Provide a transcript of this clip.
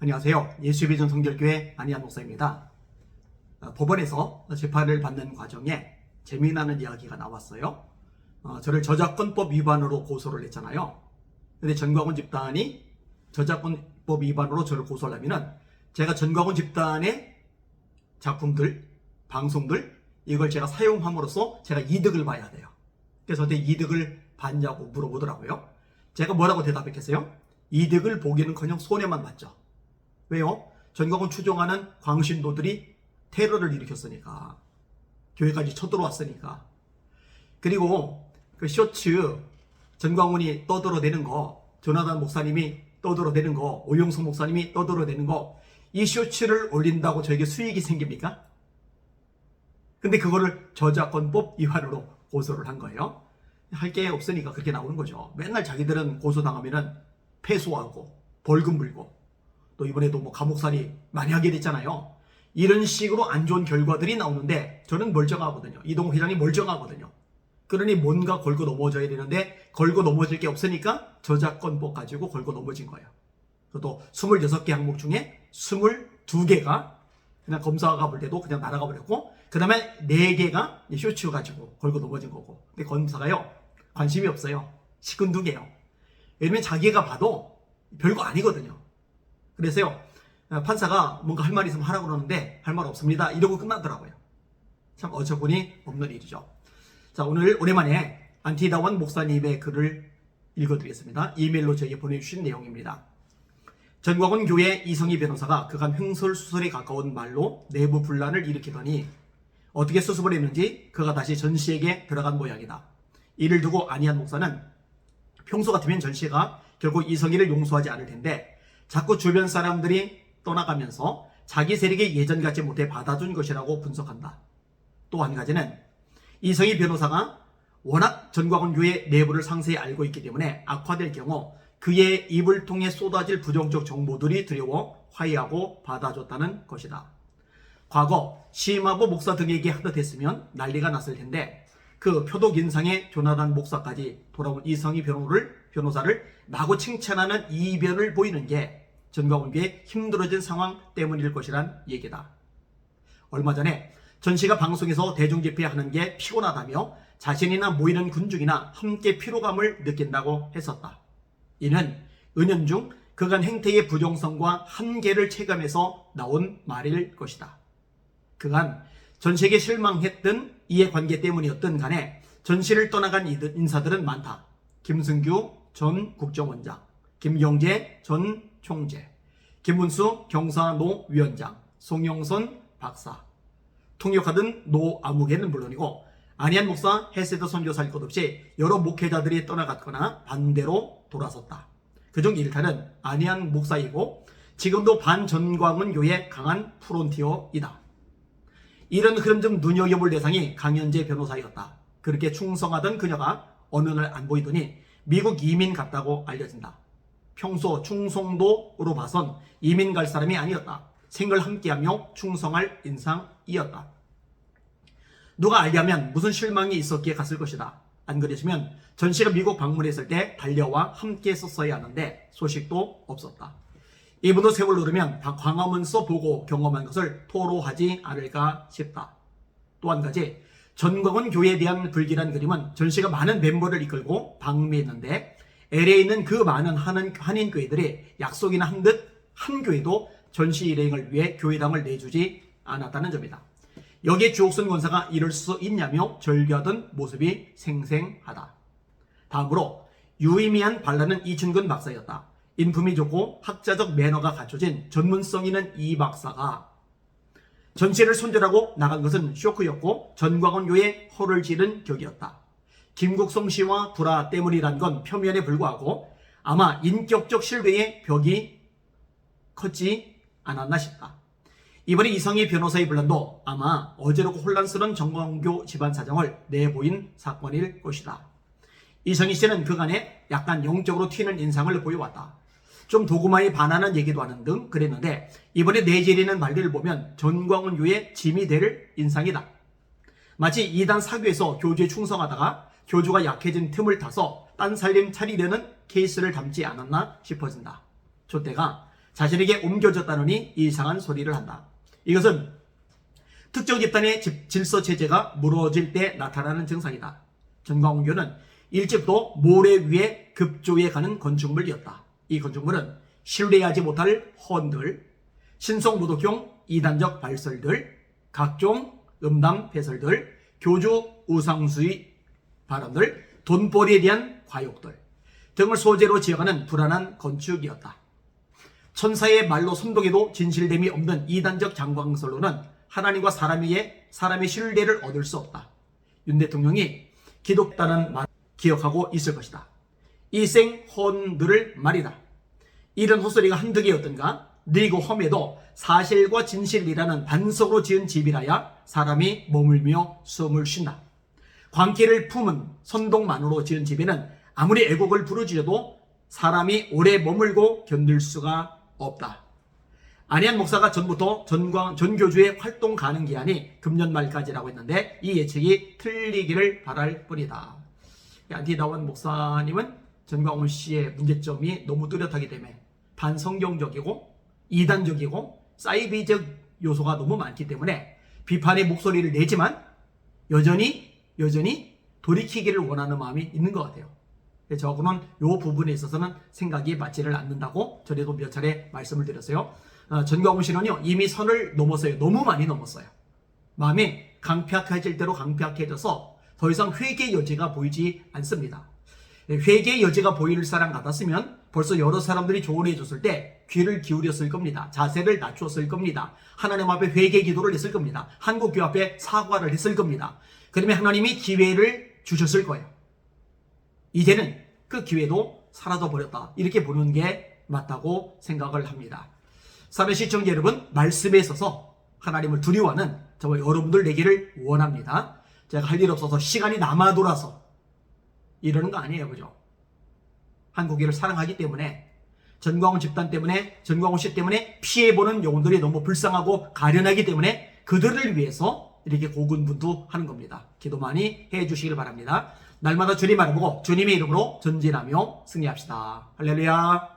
안녕하세요. 예수비전 성결교회 안희한 목사입니다. 법원에서 재판을 받는 과정에 재미나는 이야기가 나왔어요. 저를 저작권법 위반으로 고소를 했잖아요. 근데 전광훈 집단이 저작권법 위반으로 저를 고소를 하면은 제가 전광훈 집단의 작품들, 방송들 이걸 제가 사용함으로써 제가 이득을 봐야 돼요. 그래서 저한테 이득을 받냐고 물어보더라고요. 제가 뭐라고 대답했겠어요? 이득을 보기는커녕 손해만 봤죠. 왜요? 전광훈 추종하는 광신도들이 테러를 일으켰으니까, 교회까지 쳐들어왔으니까. 그리고 그 쇼츠 전광훈이 떠들어대는 거, 조나단 목사님이 떠들어대는 거, 오영석 목사님이 떠들어대는 거, 이 쇼츠를 올린다고 저에게 수익이 생깁니까? 근데 그거를 저작권법 위반으로 고소를 한 거예요. 할 게 없으니까 그렇게 나오는 거죠. 맨날 자기들은 고소당하면은 패소하고 벌금 물고 또 이번에도 뭐 감옥살이 많이 하게 됐잖아요. 이런 식으로 안 좋은 결과들이 나오는데 저는 멀쩡하거든요. 이동욱 회장이 멀쩡하거든요. 그러니 뭔가 걸고 넘어져야 되는데 걸고 넘어질 게 없으니까 저작권법 가지고 걸고 넘어진 거예요. 또 26개 항목 중에 22개가 그냥 검사가 볼 때도 그냥 날아가 버렸고, 그 다음에 4개가 쇼츠 가지고 걸고 넘어진 거고. 근데 검사가요, 관심이 없어요. 시큰둥해요. 왜냐면 자기가 봐도 별거 아니거든요. 그래서요, 판사가 뭔가 할 말 있으면 하라고 그러는데 할 말 없습니다 이러고 끝나더라고요. 참 어처구니 없는 일이죠. 자, 오늘 오랜만에 안티다원 목사님의 글을 읽어드리겠습니다. 이메일로 저에게 보내주신 내용입니다. 전광훈 교회 이성희 변호사가 그간 횡설수설에 가까운 말로 내부 분란을 일으키더니 어떻게 수습을 했는지 그가 다시 전씨에게 들어간 모양이다. 이를 두고 안희한 목사는 평소 같으면 전씨가 결국 이성희를 용서하지 않을 텐데 자꾸 주변 사람들이 떠나가면서 자기 세력이 예전 같지 못해 받아준 것이라고 분석한다. 또 한 가지는 이성희 변호사가 워낙 전광훈 교회 내부를 상세히 알고 있기 때문에 악화될 경우 그의 입을 통해 쏟아질 부정적 정보들이 두려워 화해하고 받아줬다는 것이다. 과거 심하고 목사 등에게 하듯 했으면 난리가 났을 텐데 그 표독 인상의 조나단 목사까지 돌아온 이성희 변호사를 마구 칭찬하는 이변을 보이는 게 전광훈 교회의 힘들어진 상황 때문일 것이란 얘기다. 얼마 전에 전 씨가 방송에서 대중집회하는 게 피곤하다며 자신이나 모이는 군중이나 함께 피로감을 느낀다고 했었다. 이는 은연중 그간 행태의 부정성과 한계를 체감해서 나온 말일 것이다. 그간 전 씨에게 실망했던 이해관계 때문이었던 간에 전 씨를 떠나간 인사들은 많다. 김승규 전 국정원장, 김경재 전 총재, 김문수 경사노 위원장, 송영선 박사, 통역하던 노 아무개는 물론이고 안희한 목사, 헤세드 선교사 할 것 없이 여러 목회자들이 떠나갔거나 반대로 돌아섰다. 그중 일타는 안희한 목사이고 지금도 반전광훈 교회 강한 프론티어이다. 이런 흐름 좀 눈여겨볼 대상이 강현재 변호사였다. 그렇게 충성하던 그녀가 어느 날 안 보이더니 미국 이민 갔다고 알려진다. 평소 충성도로 봐선 이민 갈 사람이 아니었다. 생을 함께하며 충성할 인상이었다. 누가 알려면 무슨 실망이 있었기에 갔을 것이다. 안 그랬으면 전 씨가 미국 방문했을 때 달려와 함께 했었어야 하는데 소식도 없었다. 이분도 세월 흐르면 광화문서 보고 경험한 것을 토로하지 않을까 싶다. 또 한 가지, 전광훈 교회에 대한 불길한 그림은 전 씨가 많은 멤버를 이끌고 방미했는데 LA에 있는 그 많은 한인 교회들이 약속이나 한 듯 한 교회도 전시 일행을 위해 교회당을 내주지 않았다는 점이다. 여기에 주옥순 권사가 이럴 수 있냐며 절규하던 모습이 생생하다. 다음으로 유의미한 반란은 이춘근 박사였다. 인품이 좋고 학자적 매너가 갖춰진 전문성 있는 이 박사가 전시를 손절하고 나간 것은 쇼크였고 전광훈 교회에 허를 찌른 격이었다. 김국성 씨와 불화 때문이란 건 표면에 불과하고 아마 인격적 신뢰의 벽이 컸지 않았나 싶다. 이번에 이성희 변호사의 분란도 아마 어제로고 혼란스러운 전광교 집안 사정을 내보인 사건일 것이다. 이성희 씨는 그간에 약간 영적으로 튀는 인상을 보여왔다. 좀 도구마에 반하는 얘기도 하는 등 그랬는데 이번에 내재리는 말들을 보면 전광훈 교의 짐이 될 인상이다. 마치 이단 사교에서 교주에 충성하다가 교주가 약해진 틈을 타서 딴 살림 차리려는 케이스를 담지 않았나 싶어진다. 저 때가 자신에게 옮겨졌다느니 이상한 소리를 한다. 이것은 특정 집단의 질서체제가 무너질 때 나타나는 증상이다. 전광훈교는 일찍도 모래 위에 급조해 가는 건축물이었다. 이 건축물은 신뢰하지 못할 허언들, 신성모독형 이단적 발설들, 각종 음담 패설들, 교주 우상수의 발언들, 돈벌이에 대한 과욕들 등을 소재로 지어가는 불안한 건축이었다. 천사의 말로 선동해도 진실됨이 없는 이단적 장광설로는 하나님과 사람의 신뢰를 얻을 수 없다. 윤 대통령이 기독다는 말 기억하고 있을 것이다. 이 생헌들을 말이다. 이런 헛소리가 한두 개였던가? 늙고 험해도 사실과 진실이라는 반석으로 지은 집이라야 사람이 머물며 숨을 쉰다. 광기를 품은 선동만으로 지은 집에는 아무리 애곡을 부르짖어도 사람이 오래 머물고 견딜 수가 없다. 안희한 목사가 전부터 전교주의 활동 가능 기한이 금년 말까지라고 했는데 이 예측이 틀리기를 바랄 뿐이다. 안티다원 목사님은 전광훈 씨의 문제점이 너무 뚜렷하기 때문에 반성경적이고 이단적이고 사이비적 요소가 너무 많기 때문에 비판의 목소리를 내지만 여전히 돌이키기를 원하는 마음이 있는 것 같아요. 저거는 이 부분에 있어서는 생각이 맞지를 않는다고 전에도 몇 차례 말씀을 드렸어요. 전광훈 씨는요 이미 선을 넘었어요. 너무 많이 넘었어요. 마음이 강팍해질 대로 강팍해져서 더 이상 회개 여지가 보이지 않습니다. 회개 여지가 보일 사람 같았으면 벌써 여러 사람들이 조언해 줬을 때 귀를 기울였을 겁니다. 자세를 낮췄을 겁니다. 하나님 앞에 회개 기도를 했을 겁니다. 한국교회 앞에 사과를 했을 겁니다. 그러면 하나님이 기회를 주셨을 거예요. 이제는 그 기회도 사라져버렸다. 이렇게 보는 게 맞다고 생각을 합니다. 사는 시청자 여러분, 말씀에 있어서 하나님을 두려워하는 저와 여러분들 되기를 원합니다. 제가 할 일 없어서 시간이 남아 돌아서 이러는 거 아니에요. 그죠? 한국인을 사랑하기 때문에 전광훈 집단 때문에 전광훈 씨 때문에 피해보는 영혼들이 너무 불쌍하고 가련하기 때문에 그들을 위해서 이렇게 고군분투하는 겁니다. 기도 많이 해주시길 바랍니다. 날마다 주님 알아보고 주님의 이름으로 전진하며 승리합시다. 할렐루야.